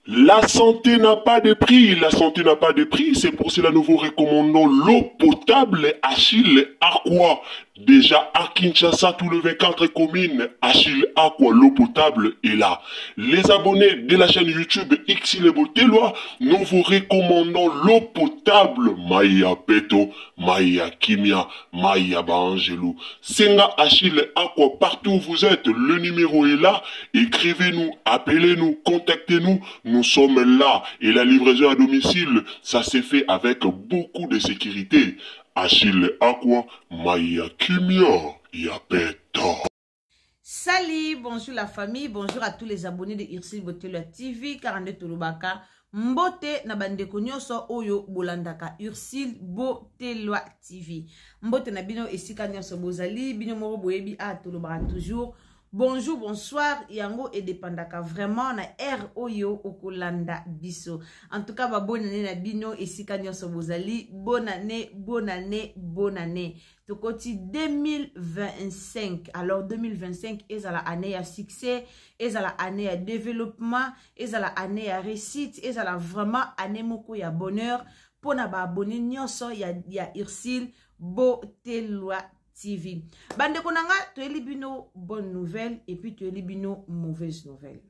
La santé n'a pas de prix, la santé n'a pas de prix, c'est pour cela que nous vous recommandons l'eau potable Achille Aqua. Déjà à Kinshasa, tous les 24 communes, Achille Aqua, l'eau potable est là. Les abonnés de la chaîne YouTube Xile Botelwa, nous vous recommandons l'eau potable Maya Peto, Maya Kimia, Maya Bangelou. Senga Achille Aqua, partout où vous êtes, le numéro est là. Écrivez-nous, appelez-nous, contactez-nous, nous sommes là. Et la livraison à domicile, ça s'est fait avec beaucoup de sécurité. Achille Aqua, Maya Kimia, Yapeto. Salut, bonjour la famille, bonjour à tous les abonnés de Xile Botelwa TV, 42 Tolobaka. Mbote na bandeko nyonso oyo bolandaka Xile Botelwa TV. Mbote na bino esika nyonso bozali, bino moko boyebi a tolobaka toujours. Bonjour, bonsoir, yango et dépendaka vraiment na air oyo okolanda biso. En tout cas, bonne année na bino esika nyonso bozali, bonne année, bonne année, bonne année. Tokoti 2025. Alors 2025 est à la année à succès, est à la année à développement, est à la année à réussite, est à la vraiment année moko ya bonheur. Pour na ba abonné nyonso ya Xile Botelwa TV. Bande konanga, tu es libino bonne nouvelle et puis tu es libino mauvaise nouvelle.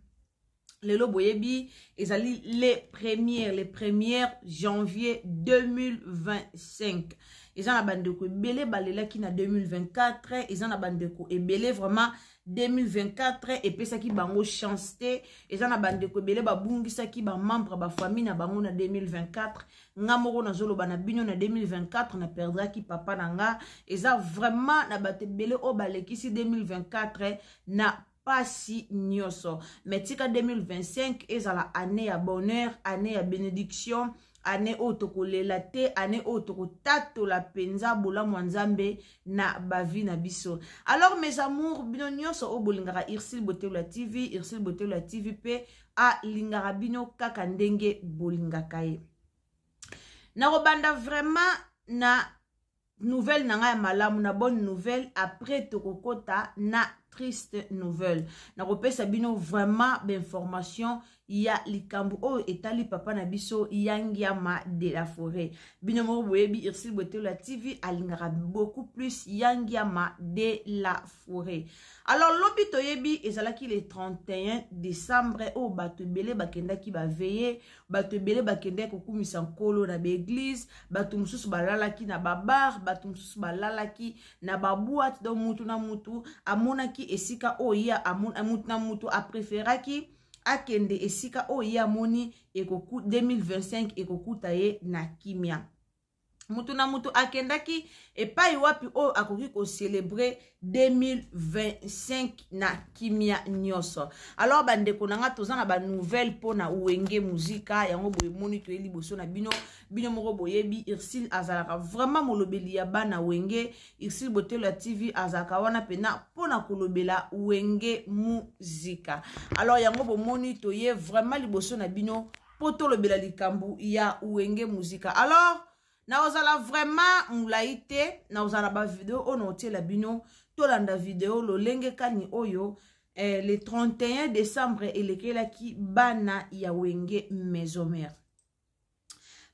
Lelo boyebi, ezali les premières janvier 2025. Ils ont la bande ko belé balela ki na 2024, ils ont la bande ko ebele vraiment 2024 et puis ça qui bango chancete, ils ont la bande ko belé ba bungisa ki ba membre ba famille na bango na 2024. Nga moko na zolo bana bino na 2024 na perdra ki papa nanga, ils ont vraiment na bate belé o baleki si 2024 na Pasi nyoso. Mais tika 2025 est à la année à bonheur, année à bénédiction, année otoko lelate, année otoko tato la penza bola mwanzambe na bavi na biso. Alors mes amours, bino nyoso o bolingara Xile Botelwa TV, Xile Botelwa TV pe a lingara bino kaka ndenge bolingaka ye. Na robanda vraiment na nouvelle nanga ya malamu na bonne nouvelle après tokokota na triste nouvelle. Na kopesa bino vraiment d'information ya likambu o etali papa na biso yangiama de la forêt. Bino mo boyebi Xile Botelwa TV alingara beaucoup plus yangiama de la forêt. Alors l'obito yebi ezalaki le 31 décembre o bato belé bakenda ki ba veiller, bato belé bakenda ko kumisa nkolo na ba église, bato mususu balalaki na babar, bato mususu balalaki na baboîte do mutu na mutu, amonaki esika oya mutu na mutu a préféraki akende esika oya moni ekoku 2025 ekokuta ye na kimia. Mutu na mutu akendaki epai wapi o akoki ko célébrer 2025 na kimia nyoso. Alors bande konanga tozana ba nouvelle pona uwenge muzika yango boye moni to eli boso na bino moko boyebi Xile azalaka vraiment molobeli ya bana wenge. Xile Botelwa TV azaka wana pena pona kolobela uwenge muzika. Alors yango bo moni to ye vraiment liboso na bino poto lobela likambu ya uwenge muzika. Alors na ozala vraiment mulaite na ozala ba video ono la bino tolanda video lolenge kani oyo le 31 décembre elekela ki bana ya wenge mesomère.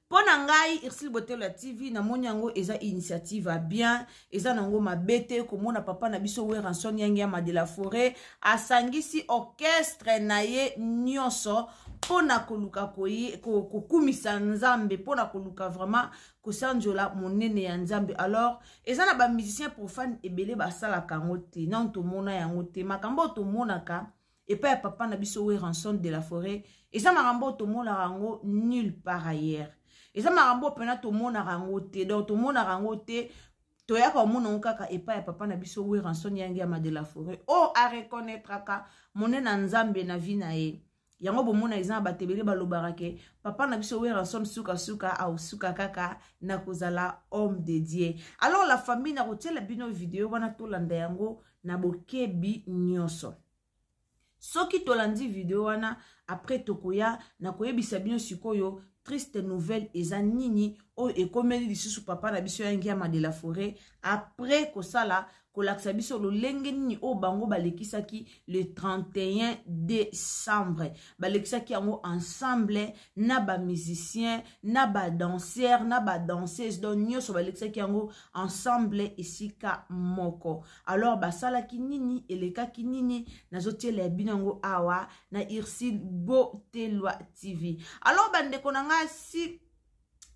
Pona ngai Xile Botelwa TV na moni yango eza initiative a bien, eza nango mabete komona papa na biso we ranson yangiama de la forêt asangisi orchestre na ye nyonso pona koluka kokumisa nzambe pona koluka vraiment kosanjola monene ya nzambe. Alors eza na ba musicien profane ebele basala kango te non to mona yango te makambo to monaka epa ya papa na biso we Ranson de la Forêt eza makambo to mona rango nulle part ailleurs eza makambo pena to mona rango te donc to mona rango te to ya ka mona kaka epa ya papa na biso we Ranson Yangiama de la Forêt o a reconnaître ka monena nzambe na vie na ye. Yango bomona eza batebele balobara ke papa na biso we Ranson suka suka au suka kaka na kozala homme de Dieu. Alors la famille na kotiela bino vidéo wana tolanda yango na bokebi nyonso. Soki tolandi vidéo wana après tokoya na koyebisa bino sikoyo triste nouvelle eza nini o ekomeli lisusu papa na biso Yangiama de la Forêt après kosala kolakisa biso lolenge nini o bango balekisaki le 31 décembre balekisaki yango ensemble na ba musicien na ba danseur na ba danseuse donc nyonso balekisaki yango ensemble esika moko. Alors basalaki nini elekaki nini nazotiela bino yango awa na Ursile Botelwa TV. Alors bandeko nanga si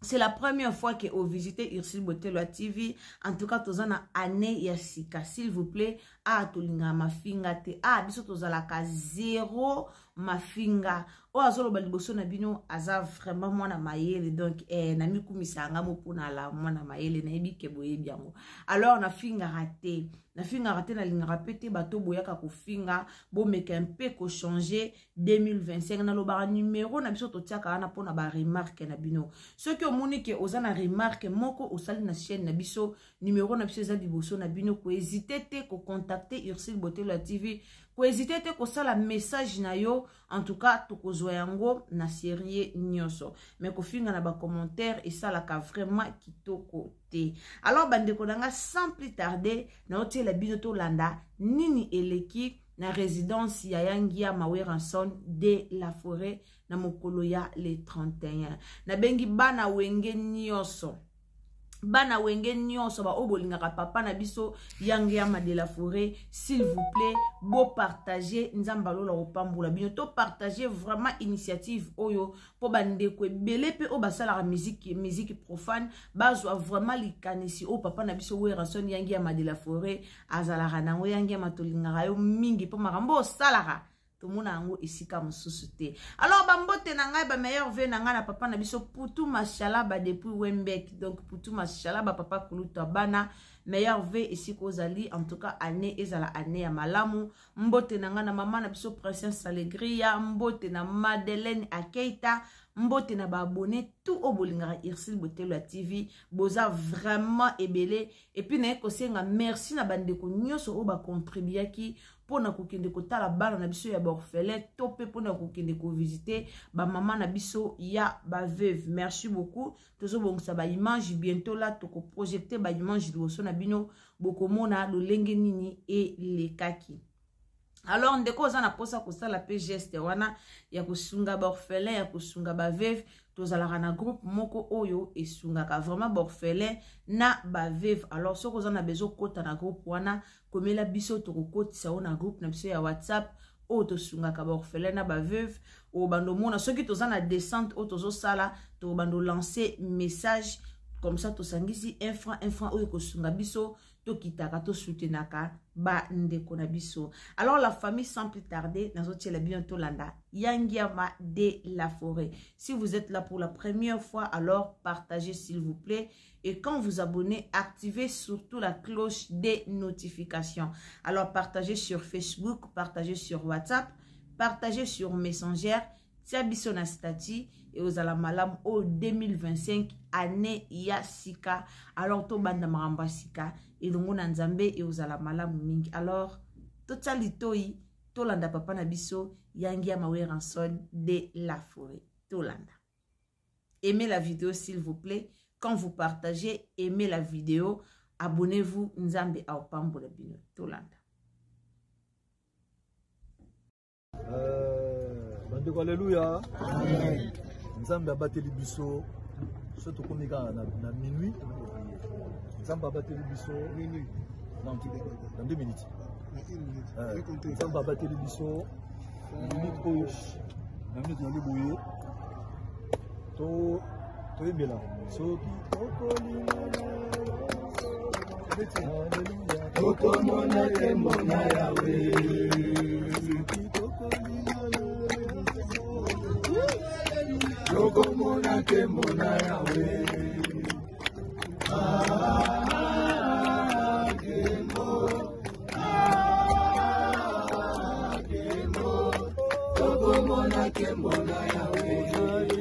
c'est la première fois que vous visitez Ursile Botelwa TV. En tout cas, tozana année yasika. S'il vous plaît, tolinga mafinga te. Biso tozalaka zéro mafinga. Azolo baliboso na bino aza vraiment mwana mayele. Donc, na miku misanga mopuna la mwana mayele na ebi keboye biango. Alors, na finga raté. Na finga raté na linga rapete bato boyaka ko finga. Bo meke un peu ko changer 2025. Na lobara numéro na biso totiaka ana pona ba remarque na bino. Ce que omoni ke ozana remarque moko osali na chaîne na biso numéro na biso eza liboso na bino ko hésiter te ko contacter Ursile Botelwa TV. Ko hésiter te ko sala message na yo en tout cas tokozwa yango na série nyonso mais ko finga na ba commentaire et ça la ka vraiment kitoko te. Alors bandeko nanga sans plus tarder na otiela bino to landa nini eleki na résidence ya Yangiama Ranson de la Forêt na mokolo ya le 31 na bengi bana wenge nyonso bana wenge nyonso ba obolingaka papa na biso Yangiama de la Forêt s'il vous plaît bo partager nzamba lola opambola bino to partager vraiment initiative oyo po bandeko ebele pe o basala musique profane bazwa vraiment likanisi o papa na biso we Ranson Yangiama de la Forêt azala nango Yangiama tolingaka yo mingi po makambo salara tout le monde esika mosusu te. Alors bambote na ngai ba meilleur vœu na ngai na papa na biso Poutou Machalaba depuis Wembek. Donc Poutou Machalaba papa kuluta bana meilleur vœu esika ozali en tout cas année ezala année ya malamu. Mbote na ngai na mama na biso Princesse Alegria, mbote na Madeleine Akeita, mbote na ba abonné tout au bolingara Ursile Botelwa TV boza vraiment ebele et puis na kosenga merci na bandeko nyonso o ba contribuaki pona kokende kotala bana na biso ya ba orphelin to pe pona kokende ko visiter ba maman na biso ya ba veuve. Merci beaucoup. Tozo bongisa ba image bientôt là toko projeter ba image liboso na bino bokomona lolenge nini et les kaki. Alors ndeko za na posa kosala pe geste wana ya kosunga ba orphelin ya kosunga ba veuve tozalaka na groupe moko oyo esungaka vraiment ba orphelin na ba veuve. Alors soko za na bezo kota na groupe wana komela biso tokokotisa na groupe na biso ya WhatsApp o tosungaka ba orphelin na ba veuve o bando mona soki toza na descente o tozo sala to bando lancer message comme ça tosangisi un franc oyo kosunga biso to kitaka to soutenaka ba ndeko na biso. Alors la famille sans plus tarder nazotiela bientôt landa Yangiama de la Forêt. Si vous êtes là pour la première fois, alors partagez s'il vous plaît et quand vous abonnez, activez surtout la cloche des notifications. Alors partagez sur Facebook, partagez sur WhatsApp, partagez sur Messenger, Tiabiso na stati et aux alamalam au 2025 année ya sika. Alors to banda maramba sika et longo na nzambe et aux alamalam mingi. Alors totalitoi to landa papa na biso Yangiama Ranson de la Forêt. To landa. Aimez la vidéo s'il vous plaît. Quand vous partagez, aimez la vidéo, abonnez-vous nzambe au pambola bino. To landa. Alléluia. Nzambe abateli biso soto komika na minuit. Nzambe abateli biso minuit. Dans 2 minutes. Nzambe abateli biso minute Namni tunali boye. To embela. Soki Tokomona kemona yawe. Tokomona kemona yawe. Tokomona kemona yawe.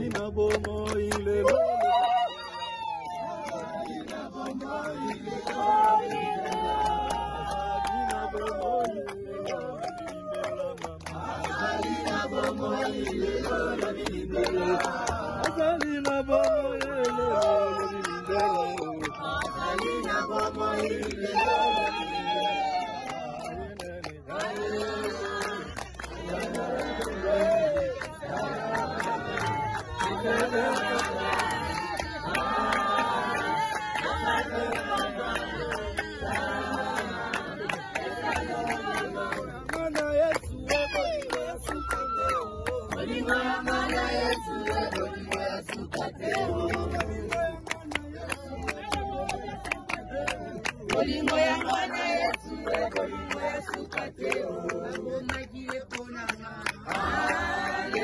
ina bomo ilelo. Olingo ya mwana Yesu, olingo ya sukateo, magile ponanga. Haleluya,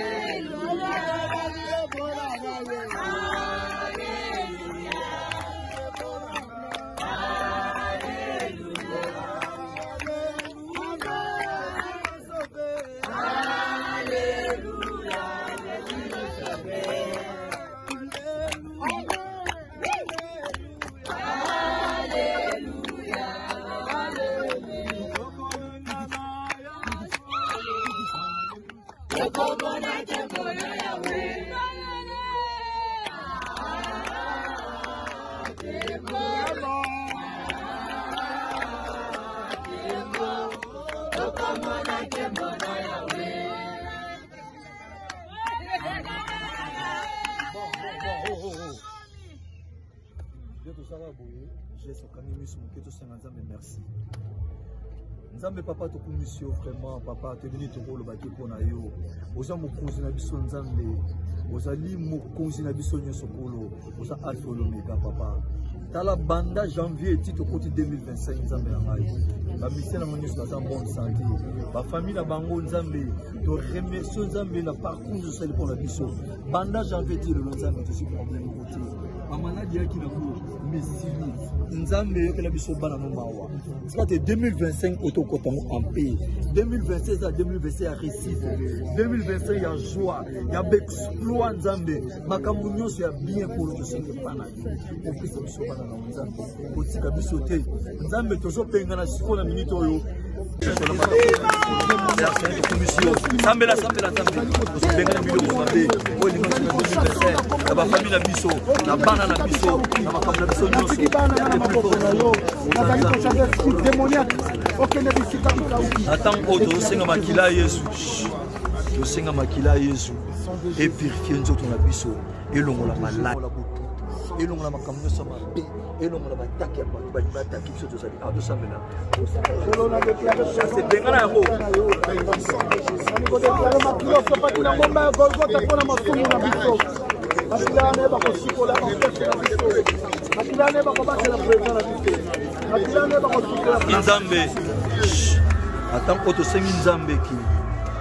merci. Nzambe papa to kumisio vraiment papa te venu to rolo baki pona yo. Oza mokonzi na biso nzambe. Ozali mokonzi na biso nyoso kolo. Oza alpha omega papa. Tala banda janvier tito koti 2025 nzambe ya ngai. Ba mission na monyo sa bonne santé. Ba famille na bango nzambe to remercie nzambe na parcours de celle pour la biso. Banda janvier tito le nzambe to si problème côté. Mamanadi yaki na ko mesili nzambe yokela biso bana no mawa. C'était 2025 autokota en paix. 2026 à 2027 à récit. 2025 il y a joie, il y a exploit nzambe. Makambo nyonso ya bien pour le Seigneur bana. Au plus biso bana na nzambe. Kotika biso te. Nzambe tozo penga na siko na minute oyo. Sambela benga na biloko mabe oli na 2025 na ba famille na biso na bana na biso na makambo na biso nyonso attends oto senga makila Yesu to senga makila Yesu et purifier nzoto na biso elongola malade elongola makambo nyonso mabe elongola bataki ya bato bataki biso tozali a tosambela c'est benga na yango Nzambe attends oto sengi nzambe ki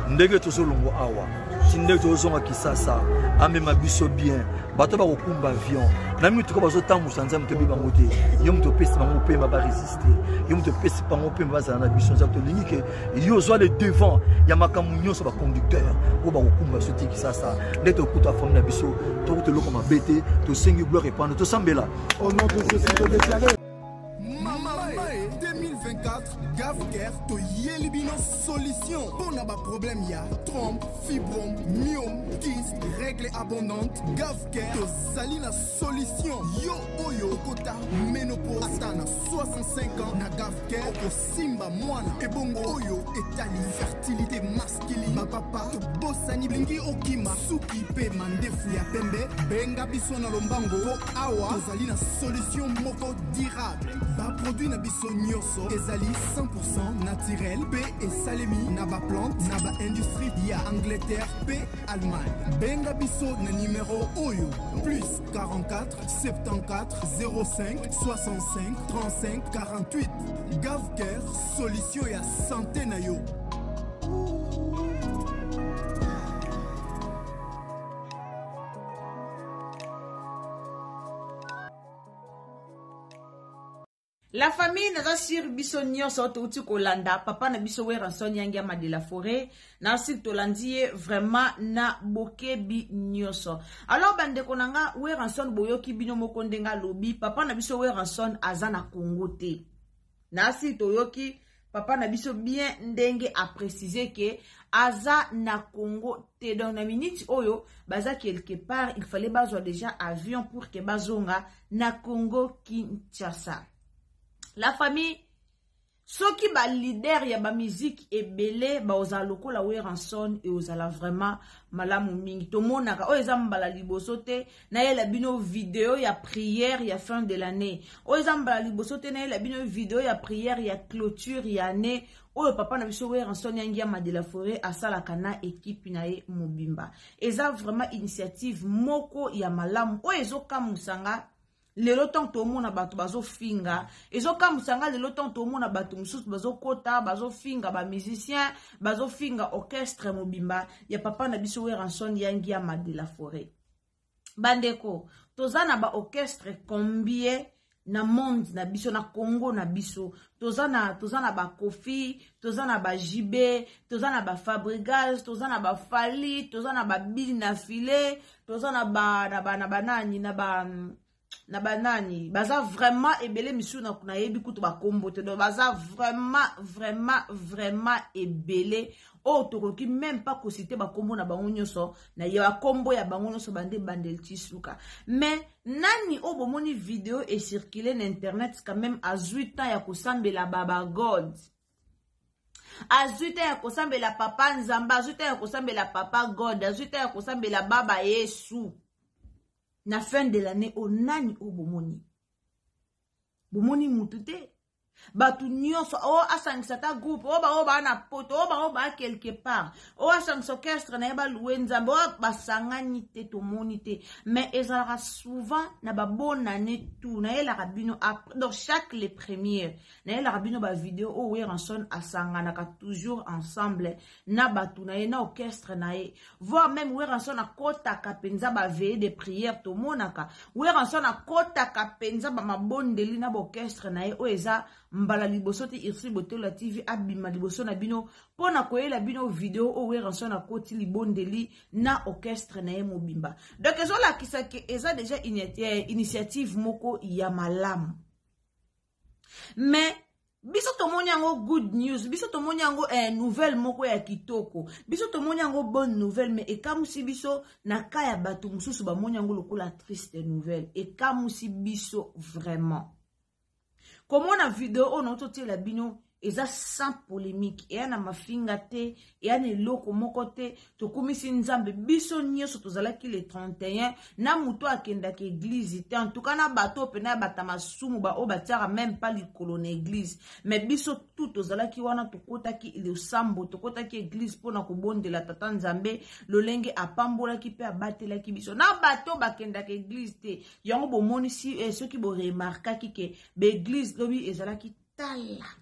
ndenge tozolongo awa tinde tozonga kisasa amema biso bien bato ba kokumba avion na mitu ko bazotambusa nzambe to biba ngote yo mto pesi bango pemba ba résister yo mto pesi bango pemba bazala na biso nzambe to lingi ke yo zo le devant ya makamu nyonso ba conducteur ko ba kokumba so tiki sasa ndeto kuta famille na biso to ko loko mabete to sengi gloire et pano to sambela au nom de Jésus de déclarer 2024 Gavker to Yelibino solution pour na ba problème ya trompe, fibrome, myome, kyste, règles abondantes. Gavker to sali la solution. Yo oyo kota ménopause atana 65 ans na Gavker ko simba mwana et bongo oyo etali fertilité masculine. Ma papa to bosani blingi okima suki pe mandefu ya pembe benga biso na lombango po awa to sali la solution moko durable. Ba produit na biso nyoso ezali 100% naturel. naturel P et Salemi Naba plante Naba industrie ya Angleterre P Allemagne benga biso na numéro Oyo plus 44 74 05 65 35 48 GavCare solution ya santé na yo. La famille n'a pas sur biso nyonso touti kolanda papa na biso we ranson yangia ma de la forêt na sik tolandi vraiment na bokebi nyonso. Alors bande konanga we ranson boyoki bino moko ndenga lobi papa na biso we ranson azana Congo te. Na sik toyoki papa na biso bien ndenge a préciser que aza na Congo te. Dans la minute oyo baza quelque part il fallait bazo déjà avion pour que bazonga na Congo Kinshasa. La famille, ceux qui ba leader ya ba musique et belé ba oza lokola we ranson et ozala vraiment malamu mingi to monaka o ezambala liboso te na yela bino vidéo ya prière ya fin de l'année o ezambala liboso te na yela bino vidéo ya prière ya clôture ya année o papa na biso we ranson yangia ma de la forêt asala kana équipe na ye mobimba eza vraiment initiative moko ya malamu o ezoka musanga lelo temps to mona bato bazo finga ezoka musanga lelo temps to mona bato mususu bazo kota bazo finga ba musicien bazo finga orchestre mobimba ya papa na biso we ranson yangia ma de la forêt bandeko tozana ba orchestre combien na monde na biso na Congo na biso tozana ba Kofi tozana ba JB tozana ba Fabregas tozana ba Fali tozana ba Bill na Filet tozana ba na banani na banani baza vraiment ebele misu na yebi kutu ba kombo te baza vraiment ebele o tokoki même pas ko citer ba kombo na bango nyonso na ya kombo ya bango nyonso bande bandel tisuka mais nani o bomoni vidéo et circuler na internet quand même à 8 ans ya kosambela baba god azuta ya kosambela papa nzamba azuta ya kosambela papa god azuta ya kosambela baba yesu na fin de l'année o nani o bomoni mutute batu nyonso o asangisa ta groupe o ba na poto o ba quelque part o asangisa orchestre na ba louenzambo ba sangani te to monite mais ezara souvent na ba bonne année tout na ela rabino dans chaque les premières na ela rabino ba vidéo o we ranson asangana ka toujours ensemble na batu na na orchestre na e voir même we ranson na kota ka penza ba veille de prière to monaka we ranson na kota ka penza ba mabondeli na ba orchestre na e o eza mbala liboso te Irsil Botelo TV abima liboso na bino pona koyela bino video o we ranson na koti libondeli na orchestre na ye mobimba donc ezola kisake eza déjà initiative moko ya malamu mais biso tomoni yango good news biso tomoni yango nouvelle moko ya kitoko biso tomoni yango bonne nouvelle mais ekamusi biso na kaya bato mususu ba moni yango lokola triste nouvelle ekamusi biso vraiment. Comme on a vidéo on a tout la bino eza sans polémique et na mafinga te et na loko moko te to komisi nzambe biso nyonso tozalaki le 31 na muto akenda ke église te en tout cas na bato pena batama sumu ba o batiara même pas likolo na église mais biso tout tozalaki wana tokotaki le sambo tokotaki église pona ko bondela tata nzambe lolenge apambolaki pe abatelaki biso na bato bakenda ke église te yango bomoni si ceux qui bo remarquaki ke be église lobi ezalaki tala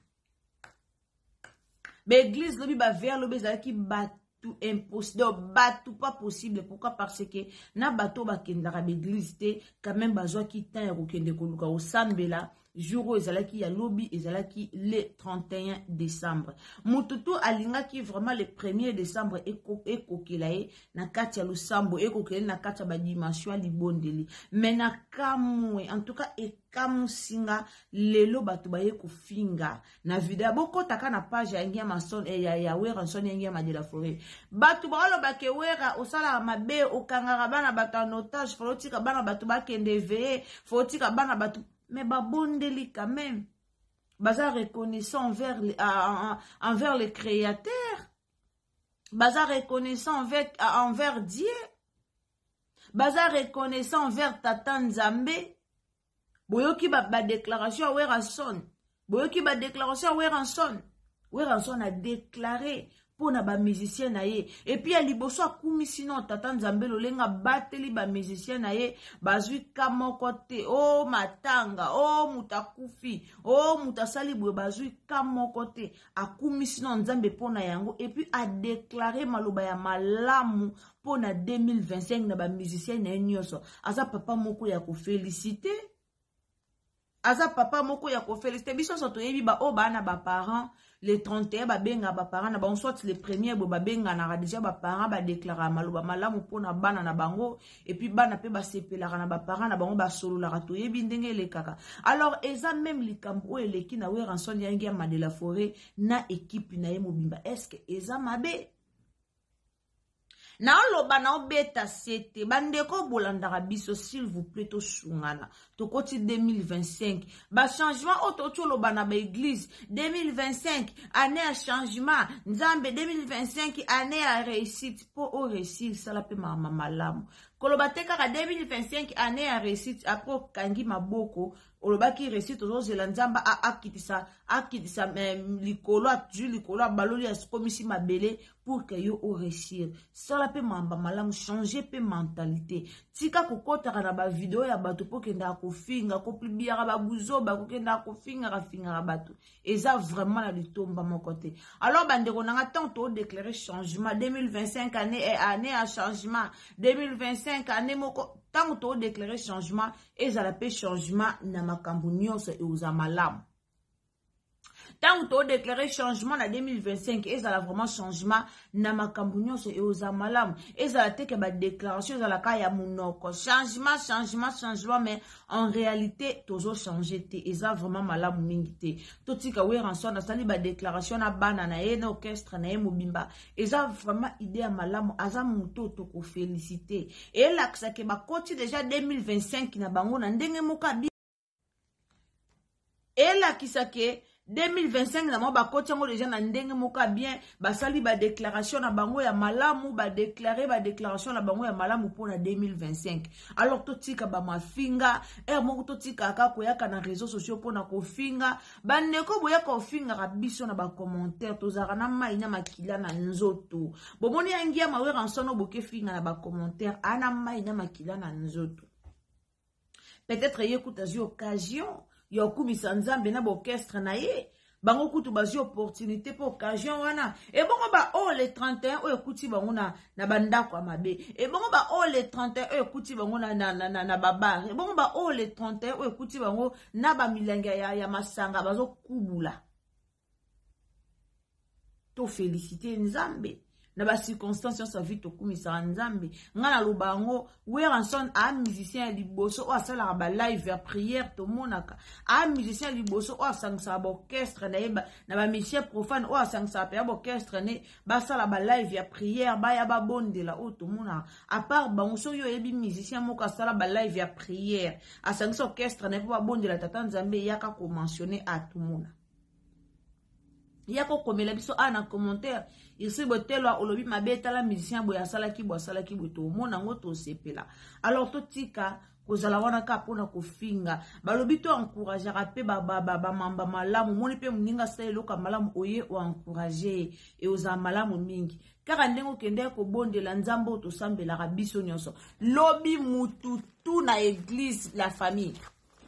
l'église lobi ba vers lobi zalaki batu impossible batu pas possible pourquoi parce que na bato ba kendaka l'église te quand même bazwa ki temps ya kokende koluka osambela jour ezalaki ya lobi ezalaki le 31 décembre mututu alingaki vraiment le 1er décembre ekokelaye na kati ya lusambo ekokele na kati ya ba dimension libondeli mais na kamwe en tout cas kamusinga lelo batu baye kofinga na video boko taka na page ya ngia mason ya wera son ngia ma de la forêt batu ba lo ba ke wera osala mabe okangaka bana batu en otage fotika bana batu ba kende veiller fotika bana batu mais babondeli quand même baza reconnaissant envers le créateur baza reconnaissant envers Dieu baza reconnaissant envers tata nzambe boyoki ba déclaration wera son boyoki ba déclaration wera son Weranson a déclaré pour na ba musicien na ye. Et puis a liboso akumi sinon tata Nzambe lolenga bateli ba musicien na ye bazui kamoko te. Oh matanga, oh mutakufi, oh mutasali boye bazui kamoko te. Akumi sinon Nzambe pona yango. Et puis a déclaré maloba ya malamu pona 2025 na ba musicien na ye nyoso. Aza papa moko ya ko féliciter. Aza papa moko ya ko féliciter. Biso soto yebi ba o ba na ba parents. Les 31 ba benga ba parents na ba soit les premiers ba benga na déjà ba parents ba déclarer maloba malamu pona bana na bango et puis bana pe ba sepela na ba parents na bango ba solo la rato yebi ndenge le kaka. Alors eza même likambo eleki na Weranson yangi ya Mandela Forêt na équipe na ye mobimba. Est-ce que eza mabe? Na oloba na obeta sete bandeko bolandaka biso s'il vous plaît to sungana to koti 2025 ba changement oto oloba na ba église 2025 année à changement Nzambe 2025 année à réussite pour au réussir sala pe mama malamu koloba te kaka 2025 année à réussite après kangi maboko olobaki réussite ozozela Nzamba akitisa likolo atu likolo baloli askomisi mabele pour que yo o réussir sala pe mamba malamu changer pe mentalité tika kokota na ba vidéo ya bato po kenda ko finga ko publiera ba buzoba ko kenda ko finga bato eza vraiment na litomba mon côté. Alors bandeko nanga tant to déclarer changement 2025 année à changement 2025 année moko tant to déclarer changement et ça la pe changement na makambo nyonso e uza malamu. Tant que tu déclaré changement en 2025, et ça a vraiment changement na makambo nyonso e oza malamu. Et ça a été que ba déclaration ça la kaya munoko. Changement, mais en réalité, tozo changé te. Et ça vraiment malamu mingi te. Totika Weranson na sali ba déclaration na bana na ye na orchestre na ye mobimba. Et ça vraiment idée à malamu. Aza muto toko féliciter. Et là que ça ke ba koti déjà 2025 na bango na ndenge moka bi. Et là qui ça ke 2025 na mo ba koti ngo déjà na ndenge moka bien basali ba déclaration na bango ya malamu ba déclaration na bango ya malamu pour na 2025. Alors totika ba mafinga moko totika ka koyaka na réseaux sociaux pour na kofinga bandeko boya kofinga ka biso na ba commentaire tozaka na mai na makila na nzoto bomoni yangia ma Weranson boke finga na ba commentaire ana mai na makila na nzoto. Peut-être yekuta zi occasion yokumisa Nzambe na orchestre na ye bango kutu bazi opportunité pour occasion wana et bongo ba les 31 o ekuti bango na bandako amabe et bongo ba les 31 o ekuti bango na babar et bongo ba les 31 o ekuti bango na ba milanga ya masanga bazo kubula to féliciter Nzambe na ba circonstances sa vie to kumisa Nzambe ngana lubango Weranson a musicien liboso o asala ba live ya prière to monaka a musicien liboso o asangsa ba orchestre na ba musicien profane o asangsa pa ba orchestre ne ba sala ba live ya prière ba ya ba bondela o to mona à part bango so yo ebi musicien moko asala ba live ya prière asangsa orchestre ne ba bondela tata Nzambe yaka ko mentionner à tout mona yako komela biso na commentaire ici botelo olobi mabeta la musicien boya salaki boto mona ngo to sepela. Alors totika kozala wana ka pona kofinga balobi to encourager pe ba mamba malamu moni pe muninga selo ka malamu oye o encourager e oza malamu mingi kaka ndengo kende ko bondela Nzambo to sambela ka biso nyonso lobi mututu na église la famille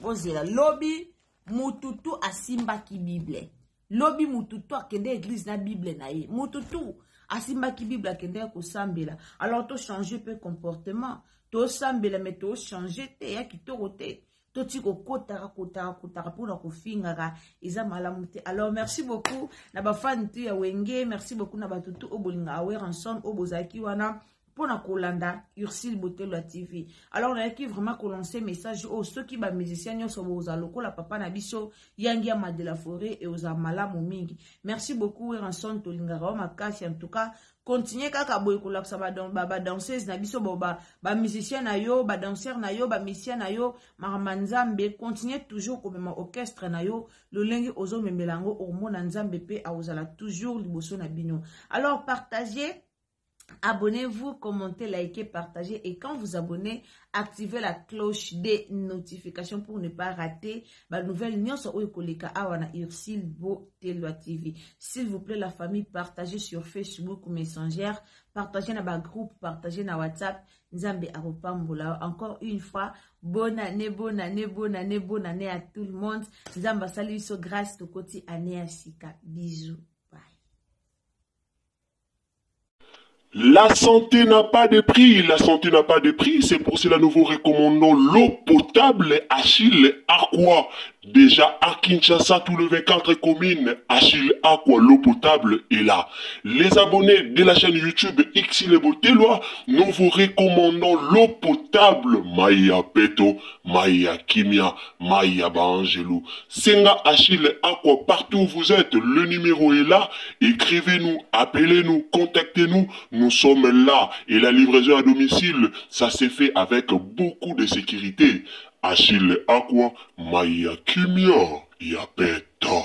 bozela lobi mututu asimba ki Bible. Lobi mututu akende église na Bible na ye. Mututu asimba ki Bible akende ko sambela. Alors to changer peu comportement. To sambela mais to changer te ya kitoko te. To tiko kotara pour na kofinga iza malamu te. Alors merci beaucoup na ba fan tu ya wenge, merci beaucoup na ba tutu obolinga Weranson obozaki wana pour na kolanda Ursile Botelwa TV. Alors on a qui vraiment lancer message ceux qui ba musiciens nyonso boza lokola papa na biso yangia Mandela Forêt et aux malamu mingi. Merci beaucoup Weranson tolingara makasi en tout cas continuez kaka boy kolaksa ba danseuse na biso ba musicien na yo ba danseur na yo ba musicien na yo Nzambe continuez toujours comme orchestre na yo lolengi ozo memelango omona Nzambe pe aozala toujours liboso na bino. Alors partagez Abonnez-vous, commentez, likez, partagez et quand vous abonnez, activez la cloche des notifications pour ne pas rater ma nouvelle news sur Ursile Botelwa TV. S'il vous plaît, la famille, partagez sur Facebook ou Messenger, partagez dans le groupe, partagez dans WhatsApp. Nzambe Aropambola. Encore une fois, bonne année, bonne année, bonne année, bonne année à tout le monde. Nzambe salut so grâce to koti année à Sika. Bisous. La santé n'a pas de prix, la santé n'a pas de prix, c'est pour cela nous vous recommandons l'eau potable Achille Aqua. Déjà à Kinshasa, tous les 24 communes, Achille Aqua, l'eau potable est là. Les abonnés de la chaîne YouTube Ursil Botelwa, nous vous recommandons l'eau potable Maya Peto, Maya Kimia, Maya Bangelou. Senga Achille Aqua, partout où vous êtes, le numéro est là. Écrivez-nous, appelez-nous, contactez-nous. Nous sommes là et la livraison à domicile, ça s'est fait avec beaucoup de sécurité. Achille Aqua, Maya Kimia, Yapeto.